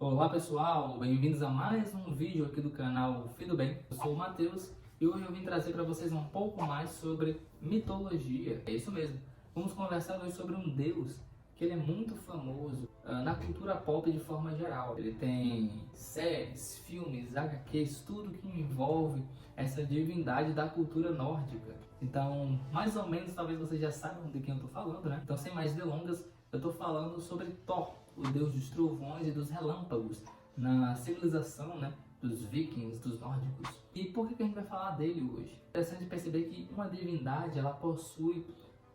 Olá pessoal, bem-vindos a mais um vídeo aqui do canal Fido Bem. Eu sou o Matheus e hoje eu vim trazer para vocês um pouco mais sobre mitologia. É isso mesmo, vamos conversar hoje sobre um deus que ele é muito famoso na cultura pop de forma geral. Ele tem séries, filmes, HQs, tudo que envolve essa divindade da cultura nórdica. Então, mais ou menos, talvez vocês já saibam de quem eu estou falando, né? Então, sem mais delongas, eu estou falando sobre Thor, o deus dos trovões e dos relâmpagos, na civilização, né, dos vikings, dos nórdicos. E por que a gente vai falar dele hoje? É interessante perceber que uma divindade, ela possui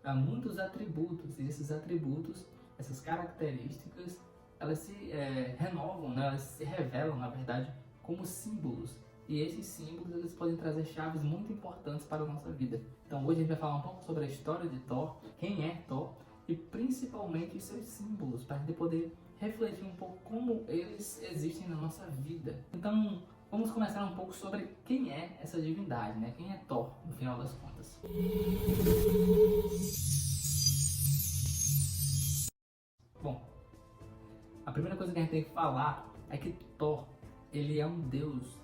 muitos atributos, e esses atributos, essas características, elas se renovam, né, elas se revelam, na verdade, como símbolos. E esses símbolos, eles podem trazer chaves muito importantes para a nossa vida. Então hoje a gente vai falar um pouco sobre a história de Thor, quem é Thor, e principalmente seus símbolos, para a gente poder refletir um pouco como eles existem na nossa vida. Então, vamos começar um pouco sobre quem é essa divindade, né? Quem é Thor, no final das contas. Bom, a primeira coisa que a gente tem que falar é que Thor, ele é um deus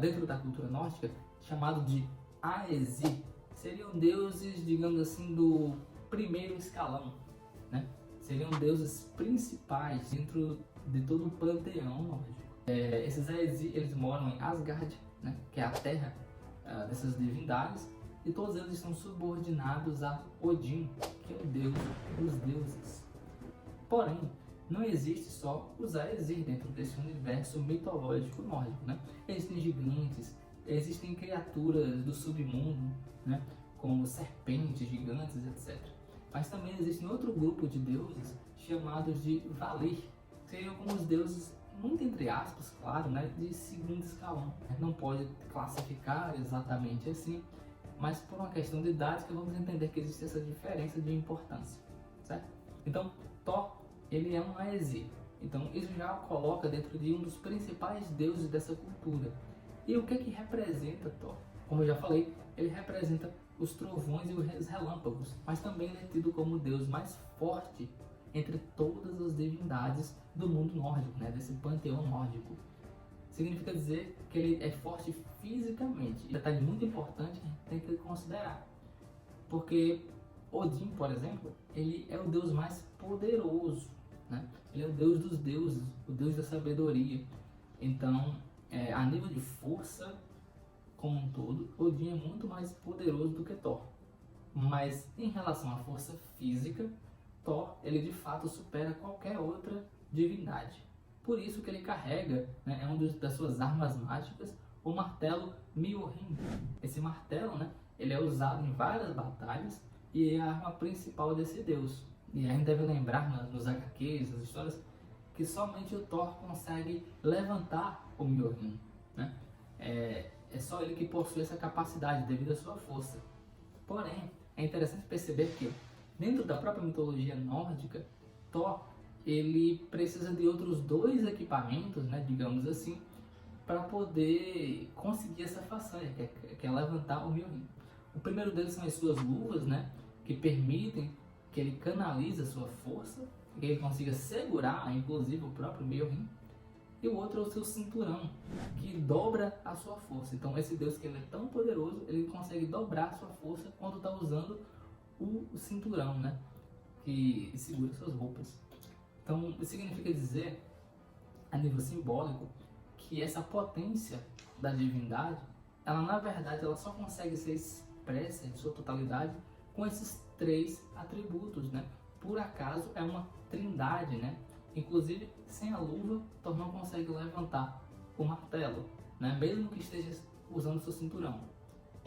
dentro da cultura nórdica chamado de Aesir. Seriam deuses, digamos assim, do primeiro escalão, né? Seriam deuses principais dentro de todo o panteão nórdico. Esses Aesir, eles moram em Asgard, né? Que é a terra dessas divindades, e todos eles estão subordinados a Odin, que é o deus dos deuses. Porém, não existe só os Aesir dentro desse universo mitológico nórdico, né? Existem gigantes, existem criaturas do submundo, né? Como serpentes, gigantes, etc. Mas também existe outro grupo de deuses chamados de Valir, que seriam como os deuses, muito entre aspas, claro, né, de segundo escalão. Não pode classificar exatamente assim, mas por uma questão didática vamos entender que existe essa diferença de importância, certo? Então, Thor, ele é um Aesir. Então isso já o coloca dentro de um dos principais deuses dessa cultura. E o que representa Thor? Como eu já falei, ele representa os trovões e os relâmpagos, mas também ele é tido como o deus mais forte entre todas as divindades do mundo nórdico, né, desse panteão nórdico. Significa dizer que ele é forte fisicamente. Um detalhe muito importante que a gente tem que considerar, porque Odin, por exemplo, ele é o deus mais poderoso, né? Ele é o deus dos deuses, o deus da sabedoria. Então, a nível de força como um todo, Odin é muito mais poderoso do que Thor. Mas em relação à força física, Thor, ele de fato supera qualquer outra divindade. Por isso que ele carrega, né, é uma das suas armas mágicas, o martelo Mjolnir. Esse martelo, né, ele é usado em várias batalhas e é a arma principal desse deus. E a gente deve lembrar nos HQs, nas histórias, que somente o Thor consegue levantar o Mjolnir, né? É só ele que possui essa capacidade devido à sua força. Porém, é interessante perceber que dentro da própria mitologia nórdica, Thor, ele precisa de outros dois equipamentos, né, digamos assim, para poder conseguir essa façanha, que é levantar o Mjolnir. O primeiro deles são as suas luvas, né, que permitem que ele canalize a sua força, que ele consiga segurar, inclusive, o próprio Mjolnir. E o outro é o seu cinturão, que dobra a sua força. Então esse deus, que ele é tão poderoso, ele consegue dobrar a sua força quando está usando o cinturão, né, que segura suas roupas. Então isso significa dizer, a nível simbólico, que essa potência da divindade, ela na verdade ela só consegue ser expressa em sua totalidade com esses três atributos, né? Por acaso é uma trindade, né? Inclusive, sem a luva, Thor não consegue levantar o martelo, né? Mesmo que esteja usando seu cinturão.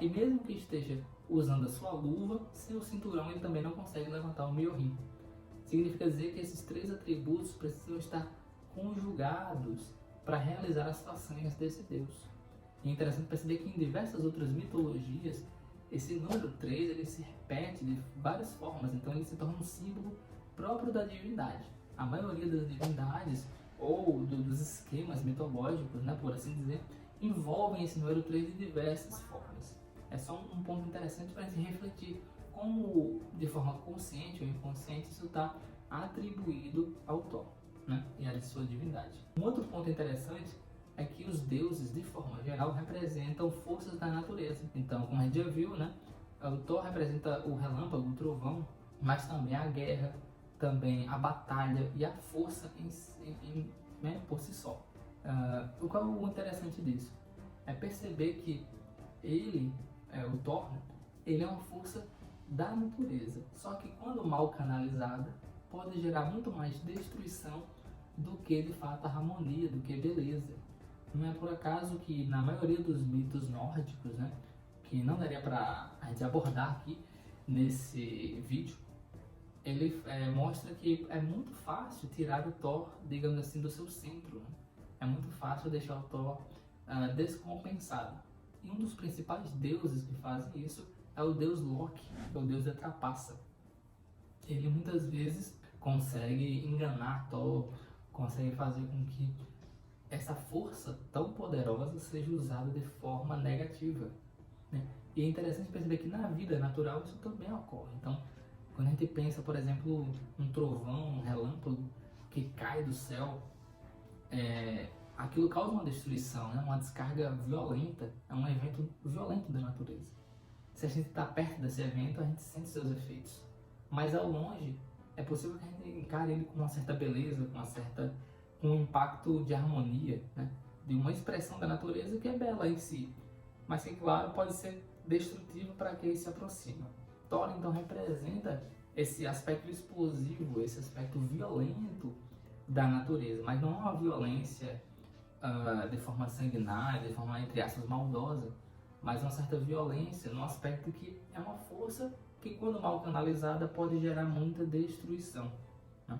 E mesmo que esteja usando a sua luva, sem o cinturão ele também não consegue levantar o Mjolnir. Significa dizer que esses três atributos precisam estar conjugados para realizar as façanhas desse deus. E é interessante perceber que em diversas outras mitologias, esse número 3 ele se repete de várias formas, então ele se torna um símbolo próprio da divindade. A maioria das divindades ou dos esquemas mitológicos, né, por assim dizer, envolvem esse número 3 de diversas formas. É só um ponto interessante para a gente refletir como, de forma consciente ou inconsciente, isso está atribuído ao Thor. né, e a de sua divindade. Um outro ponto interessante é que os deuses, de forma geral, representam forças da natureza. Então, como a gente já viu, né, o Thor representa o relâmpago, o trovão, mas também a guerra, também a batalha e a força né, por si só. O qual é o interessante disso? É perceber que ele, o Thor, né, ele é uma força da natureza. Só que quando mal canalizada, pode gerar muito mais destruição do que de fato a harmonia, do que beleza. Não é por acaso que na maioria dos mitos nórdicos, né, que não daria para a gente abordar aqui nesse vídeo, ele mostra que é muito fácil tirar o Thor, digamos assim, do seu centro. Né? É muito fácil deixar o Thor descompensado. E um dos principais deuses que fazem isso é o deus Loki, que é o deus da trapaça. Ele muitas vezes consegue enganar Thor, consegue fazer com que essa força tão poderosa seja usada de forma negativa. Né? E é interessante perceber que na vida natural isso também ocorre. Então, quando a gente pensa, por exemplo, um trovão, um relâmpago que cai do céu, aquilo causa uma destruição, né? Uma descarga violenta, é um evento violento da natureza. Se a gente está perto desse evento, a gente sente seus efeitos. Mas ao longe, é possível que a gente encare ele com uma certa beleza, com um impacto de harmonia, né? De uma expressão da natureza que é bela em si, mas que, claro, pode ser destrutiva para quem se aproxima. Thor, então, representa esse aspecto explosivo, esse aspecto violento da natureza, mas não é uma violência de forma sanguinária, de forma, entre aspas, maldosa, mas uma certa violência no aspecto que é uma força que, quando mal canalizada, pode gerar muita destruição. Né?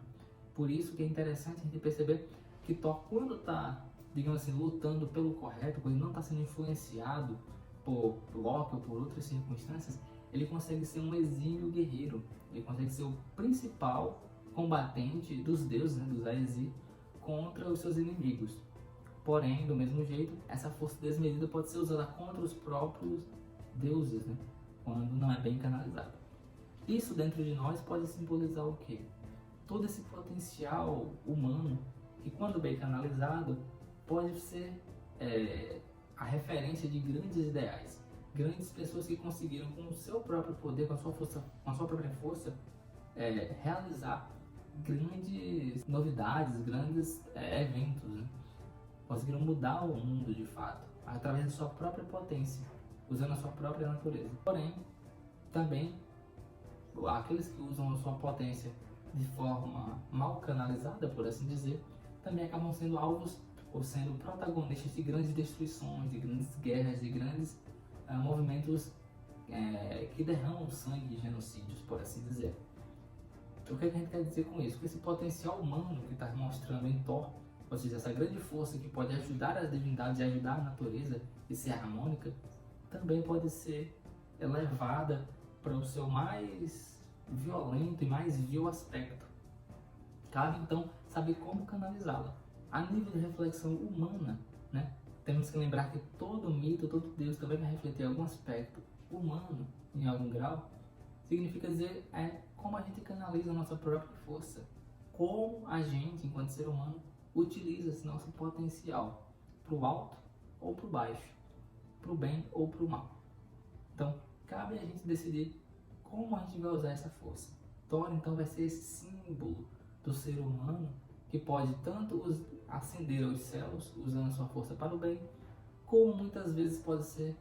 Por isso que é interessante a gente perceber que Thor, quando está, digamos assim, lutando pelo correto, quando ele não está sendo influenciado por Loki ou por outras circunstâncias, ele consegue ser um exímio guerreiro, ele consegue ser o principal combatente dos deuses, né, dos Aesir, contra os seus inimigos. Porém, do mesmo jeito, essa força desmedida pode ser usada contra os próprios deuses, né, quando não é bem canalizada. Isso dentro de nós pode simbolizar o quê? Todo esse potencial humano que, quando bem canalizado, pode ser a referência de grandes ideais, grandes pessoas que conseguiram, com o seu próprio poder, com a sua própria força, realizar grandes novidades, grandes eventos, né? Conseguiram mudar o mundo de fato, através da sua própria potência, usando a sua própria natureza. Porém, também, aqueles que usam a sua potência de forma mal canalizada, por assim dizer, também acabam sendo alvos ou sendo protagonistas de grandes destruições, de grandes guerras, de grandes movimentos que derramam sangue e genocídios, por assim dizer. O que a gente quer dizer com isso? Que esse potencial humano que está mostrando em Thor, ou seja, essa grande força que pode ajudar as divindades e ajudar a natureza e ser harmônica, também pode ser elevada para o seu mais violento e mais vil aspecto. Cabe então saber como canalizá-la. A nível de reflexão humana, né, temos que lembrar que todo mito, todo Deus também vai refletir algum aspecto humano em algum grau. Significa dizer como a gente canaliza a nossa própria força, como a gente, enquanto ser humano, utiliza esse nosso potencial para o alto ou para o baixo, para o bem ou para o mal. Então, cabe a gente decidir como a gente vai usar essa força. Thor, então, vai ser esse símbolo do ser humano que pode tanto ascender aos céus, usando a sua força para o bem, como muitas vezes pode ser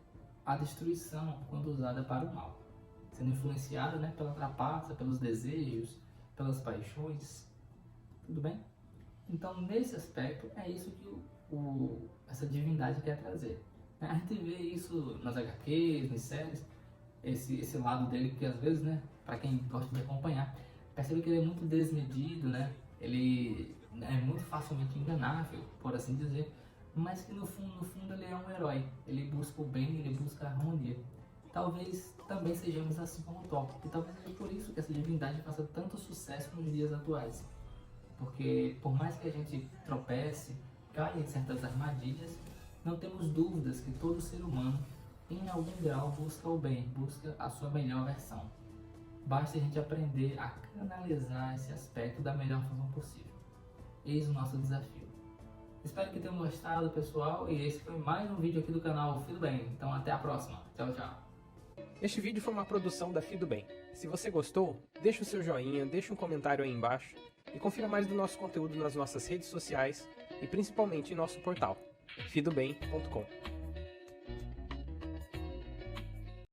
a destruição quando usada para o mal, sendo influenciada, né, pela trapaça, pelos desejos, pelas paixões. Tudo bem? Então, nesse aspecto, é isso que essa divindade quer trazer. A gente vê isso nas HQs, nas séries, esse lado dele que às vezes, né, para quem gosta de acompanhar, percebe que ele é muito desmedido, né? Ele é muito facilmente enganável, por assim dizer, mas que no fundo ele é um herói. Ele busca o bem, ele busca a harmonia. Talvez também sejamos assim como o Thor, e talvez seja por isso que essa divindade faça tanto sucesso nos dias atuais. Porque por mais que a gente tropece, caia em certas armadilhas, não temos dúvidas que todo ser humano, em algum grau, busca o bem, busca a sua melhor versão. Basta a gente aprender a canalizar esse aspecto da melhor forma possível. Eis o nosso desafio. Espero que tenham gostado, pessoal, e esse foi mais um vídeo aqui do canal Fido Bem. Então até a próxima. Tchau, tchau. Este vídeo foi uma produção da Fido Bem. Se você gostou, deixa o seu joinha, deixa um comentário aí embaixo e confira mais do nosso conteúdo nas nossas redes sociais e principalmente em nosso portal, fidobem.com.